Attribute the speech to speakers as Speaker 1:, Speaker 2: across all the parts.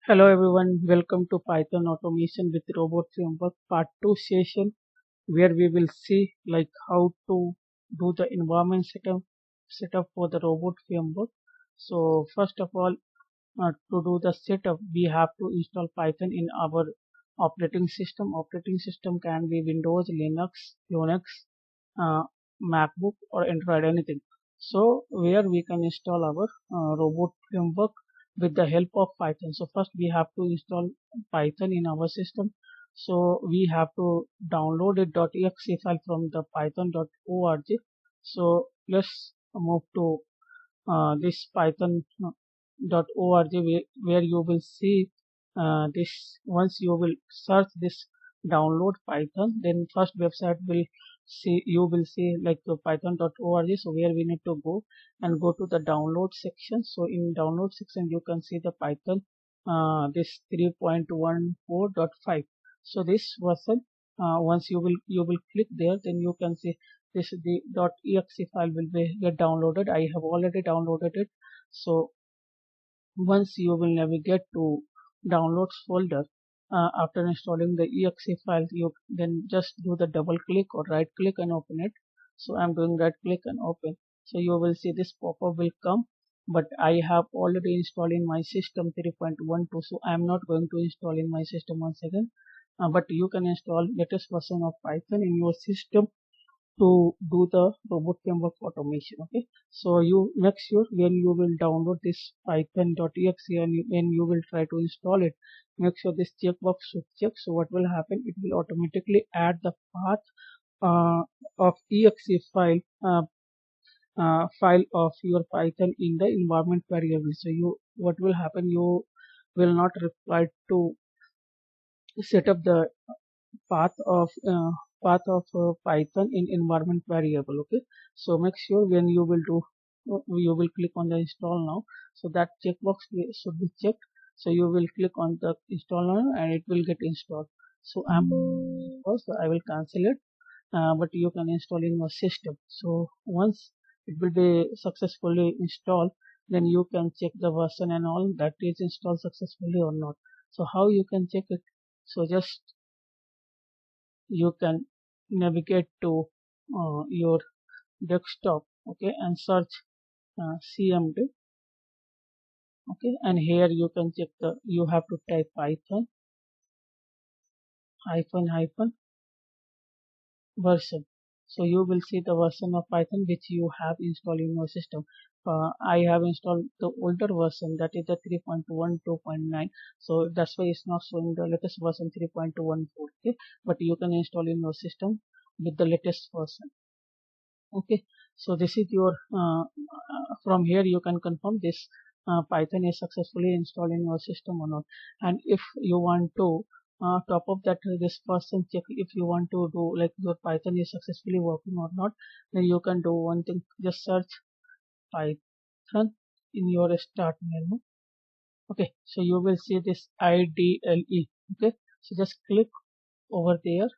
Speaker 1: Hello everyone, welcome to Python Automation with Robot Framework Part 2 session where we will see like how to do the environment setup for the robot framework. So first of all, to do the setup, we have to install Python in our operating system. Operating system can be Windows, Linux, Unix, uh, MacBook or Android, anything. So where we can install our robot framework with the help of Python. So first we have to install Python in our system. So we have to download a .exe file from the python.org. So let's move to this python.org where you will see this. Once you will search this download Python, then first website will see, you will see like the python.org. So where we need to go and go to the download section. So in download section you can see the Python this 3.14.5. so this version, once you will click there, then you can see this the .exe file will be get downloaded. I have already downloaded it. So once you will navigate to downloads folder, after installing the exe file, you then just do the double click or right click and open it. So I'm doing right click and open. So you will see this pop-up will come, but I have already installed in my system 3.12, so I'm not going to install in my system once again. But you can install latest version of Python in your system to do the robot framework automation. Okay, so you make sure when you will download this python.exe and when you will try to install it, make sure this checkbox should check. So what will happen, it will automatically add the path of exe file of your Python in the environment variable. So you, what will happen, you will not require to set up the path of Python in environment variable. Okay, so make sure when you will do, you will click on the install now. So that checkbox should be checked. So you will click on the install now and it will get installed. So I will cancel it, but you can install in your system. So once it will be successfully installed, then you can check the version and all that is installed successfully or not. So how you can check it? So just you can navigate to your desktop, okay, and search cmd, okay, and here you can check the, you have to type python hyphen version. So you will see the version of Python which you have installed in your system. I have installed the older version, that is the 3.12.9. So that's why it's not showing the latest version 3.14. Okay, but you can install in your system with the latest version. Okay, so this is your from here you can confirm this Python is successfully installed in your system or not. And if you want to top up that this person check, if you want to do like your Python is successfully working or not, then you can do one thing, just search Python in your start menu. Okay, so you will see this IDLE. Okay, so just click over there,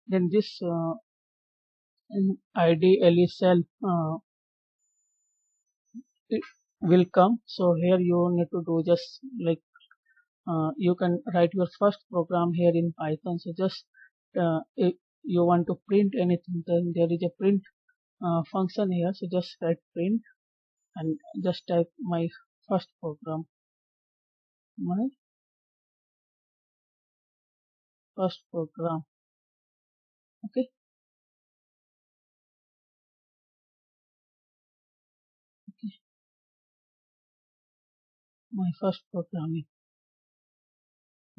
Speaker 1: then this IDLE cell it will come. So here you need to do just like you can write your first program here in Python. So just if you want to print anything, then there is a print function here. So just write print and just type my first program, my first program. Okay, my first programming.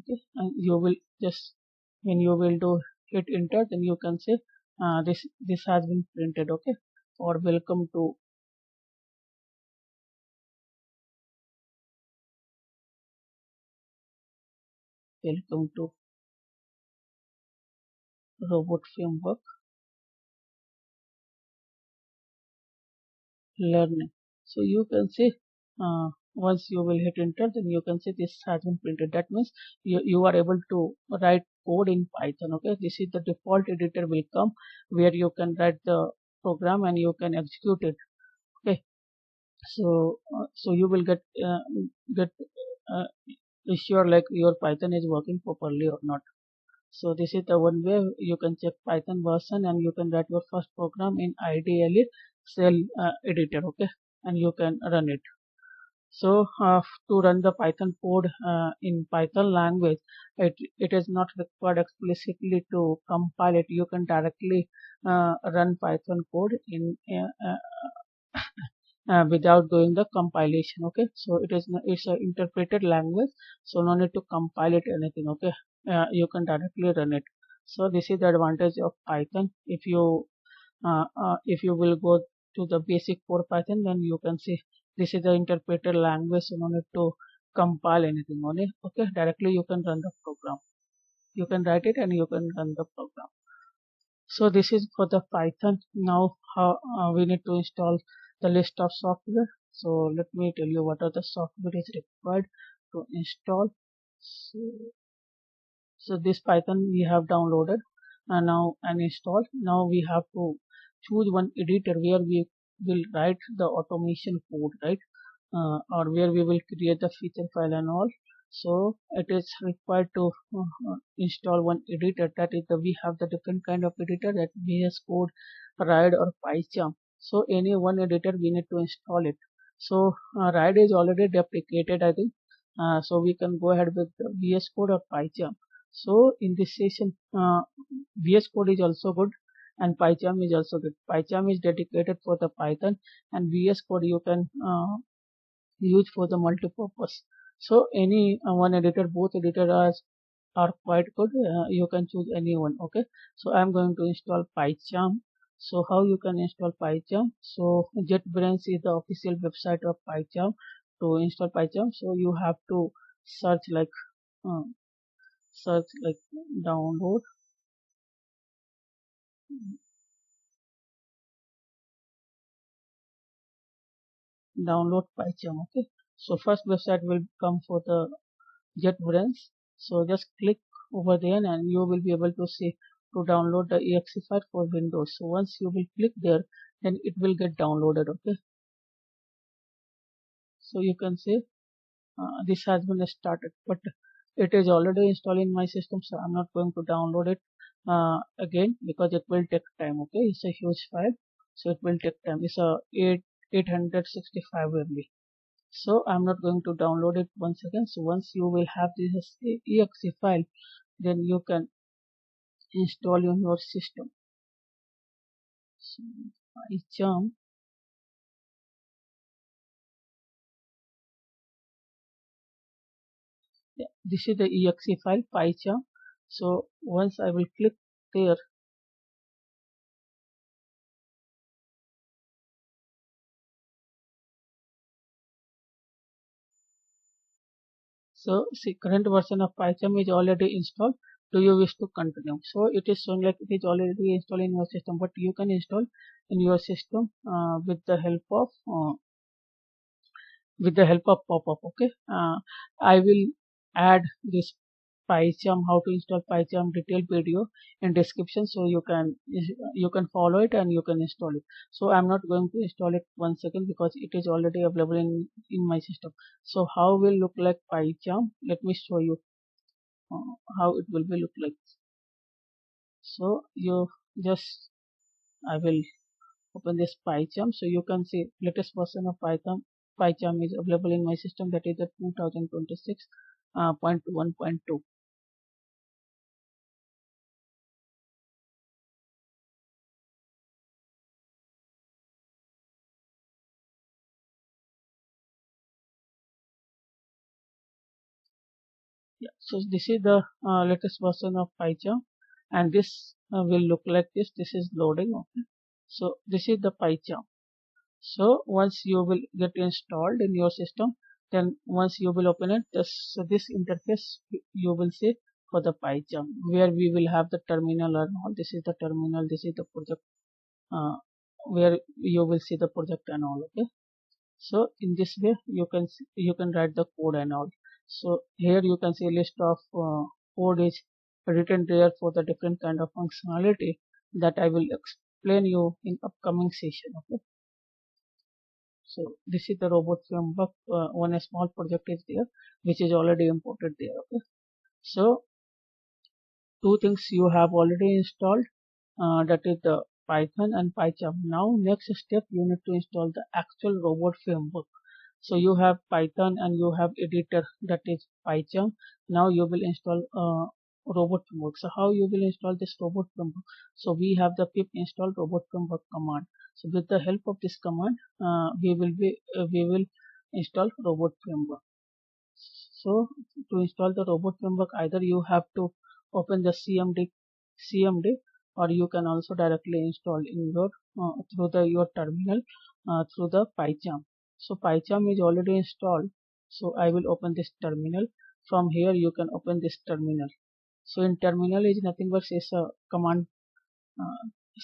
Speaker 1: Okay, and you will just, when you will do hit enter, then you can say this has been printed. Okay, or welcome to robot framework learning. So you can say once you will hit enter, then you can say this has been printed. That means you are able to write code in Python. Okay, this is the default editor will come where you can write the program and you can execute it. Okay, so so you will get uh, ensure like your Python is working properly or not. So this is the one way you can check Python version, and you can write your first program in ideally cell editor, okay, and you can run it. So to run the Python code in Python language, it is not required explicitly to compile it. You can directly run Python code in without doing the compilation. Okay, so it's an interpreted language, so no need to compile it anything. Okay, you can directly run it. So this is the advantage of Python. If you will go to the basic for Python, then you can see this is the interpreted language, so no need to compile anything on it. Okay, directly you can run the program. You can write it and you can run the program. So this is for the Python. Now how we need to install the list of software. So let me tell you what are the software is required to install. So, so this Python we have downloaded and installed. Now we have to choose one editor where we will write the automation code, right? Or where we will create the feature file and all. So it is required to install one editor. That is we have the different kind of editor, that VS Code, RIDE or PyCharm. So any one editor we need to install it. So RIDE is already deprecated, I think. So we can go ahead with the VS Code or PyCharm. So in this session, VS Code is also good and PyCharm is also good. PyCharm is dedicated for the Python, and VS Code you can use for the multi-purpose. So any one editor, both editors are quite good. You can choose any one. Okay, so I'm going to install PyCharm. So how you can install PyCharm? So JetBrains is the official website of PyCharm. To install PyCharm, so you have to search like uh, download PyCharm. Okay, so first website will come for the JetBrains. So just click over there and you will be able to see to download the exe file for Windows. So once you will click there, then it will get downloaded. Okay, so you can see this has been started, but it is already installed in my system, so I'm not going to download it again because it will take time. Okay, it's a huge file, so it will take time. It's a 865 MB. So I'm not going to download it once again. So once you will have this exe file, then you can install in your system. So PyCharm, yeah, this is the exe file PyCharm. So once I will click there, so see current version of PyCharm is already installed. Do you wish to continue? So it is showing like it is already installed in your system, but you can install in your system with the help of pop-up. Okay, I will add this PyCharm, how to install PyCharm detailed video in description, so you can follow it and you can install it. So I'm not going to install it once again because it is already available in my system. So how will look like PyCharm? Let me show you how it will be look like. So you just I will open this PyCharm, so you can see latest version of PyCharm is available in my system, that is the 2026.1.2. Yeah, so this is the latest version of PyCharm, and this will look like this. This is loading. Okay, so this is the PyCharm. So once you will get installed in your system, then once you will open it, this interface you will see for the PyCharm, where we will have the terminal and all. This is the terminal. This is the project uh, where you will see the project and all. Okay, so in this way you can write the code and all. So here you can see a list of code is written there for the different kind of functionality that I will explain you in upcoming session. Okay, So this is the robot framework. One small project is there, which is already imported there. Okay. So two things you have already installed, that is the Python and PyCharm. Now next step, you need to install the actual robot framework. So you have Python and you have editor, that is PyCharm. Now you will install robot framework. So how you will install this robot framework? So we have the pip install robot framework command. So with the help of this command, we will install robot framework. So to install the robot framework, either you have to open the CMD, or you can also directly install in your through your terminal through the PyCharm. So PyCharm is already installed. So I will open this terminal. From here you can open this terminal. So in terminal is nothing but is a command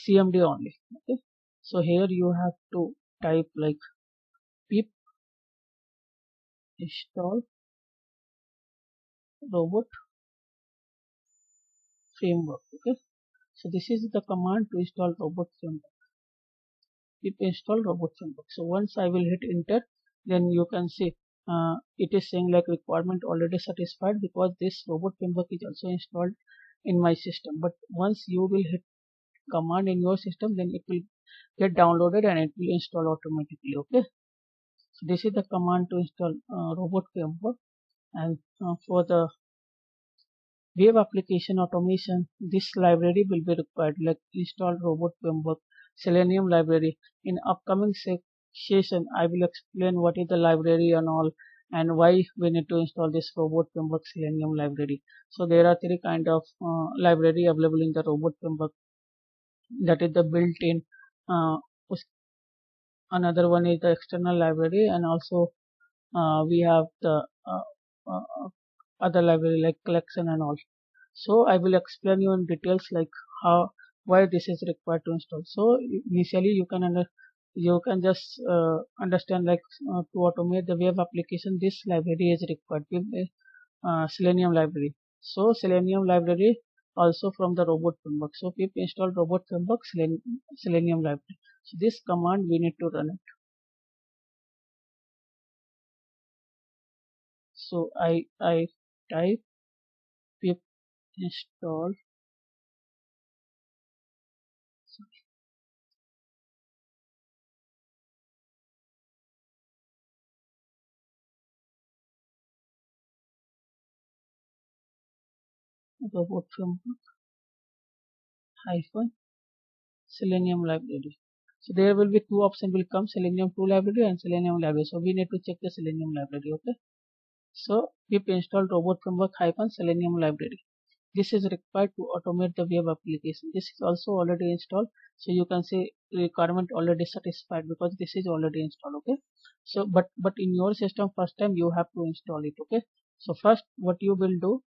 Speaker 1: CMD only. Okay. So here you have to type like pip install robot framework. Okay. So this is the command to install robot framework. Pip install robot framework. So once I will hit enter, then you can see it is saying like requirement already satisfied, because this robot framework is also installed in my system. But once you will hit command in your system, then it will get downloaded and it will install automatically. Okay. So this is the command to install robot framework. And for the web application automation, this library will be required, like install robot framework Selenium library. In upcoming session, I will explain what is the library and all, and why we need to install this robot framework Selenium library. So there are three kind of library available in the robot framework. That is the built-in. Uh, Another one is the external library, and also we have the other library like collection and all. So I will explain you in details like why this is required to install. So initially you can just understand like to automate the web application, this library is required with Selenium library. So Selenium library also from the robot framework. So pip install robot framework Selenium library. So this command we need to run it. So I type pip install robot framework hyphen Selenium library. So there will be two options will come, Selenium 2 library and Selenium library. So we need to check the Selenium library. Okay. So pip install robot framework hyphen Selenium library. This is required to automate the web application. This is also already installed. So you can say requirement already satisfied, because this is already installed. Okay. So but in your system first time you have to install it. Okay. So first what you will do,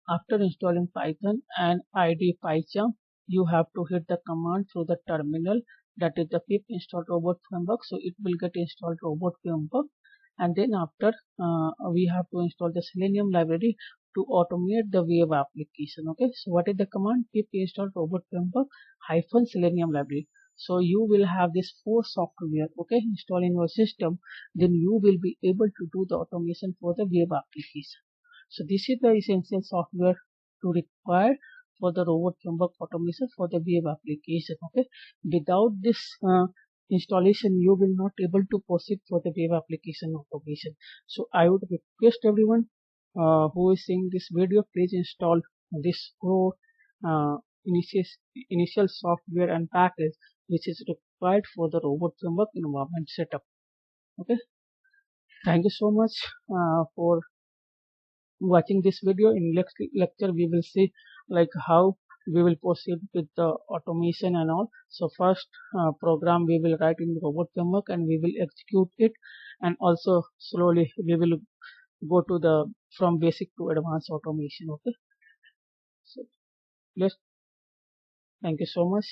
Speaker 1: after installing Python and IDE PyCharm, you have to hit the command through the terminal, that is the pip install robot framework. So it will get installed robot framework, and then after we have to install the Selenium library to automate the web application. Okay. So what is the command? Pip install robot framework hyphen Selenium library. So you will have this four software, okay, installed in your system. Then you will be able to do the automation for the web application. So this is the essential software to require for the robot framework automation for the web application. Okay, without this installation, you will not able to proceed for the web application automation. So I would request everyone who is seeing this video, please install this four uh, initial initial software and package which is required for the robot framework environment setup. Okay, thank you so much for watching this video. In next lecture we will see like how we will proceed with the automation and all. So first program we will write in robot framework and we will execute it, and also slowly we will go to the from basic to advanced automation. Okay. So let's thank you so much.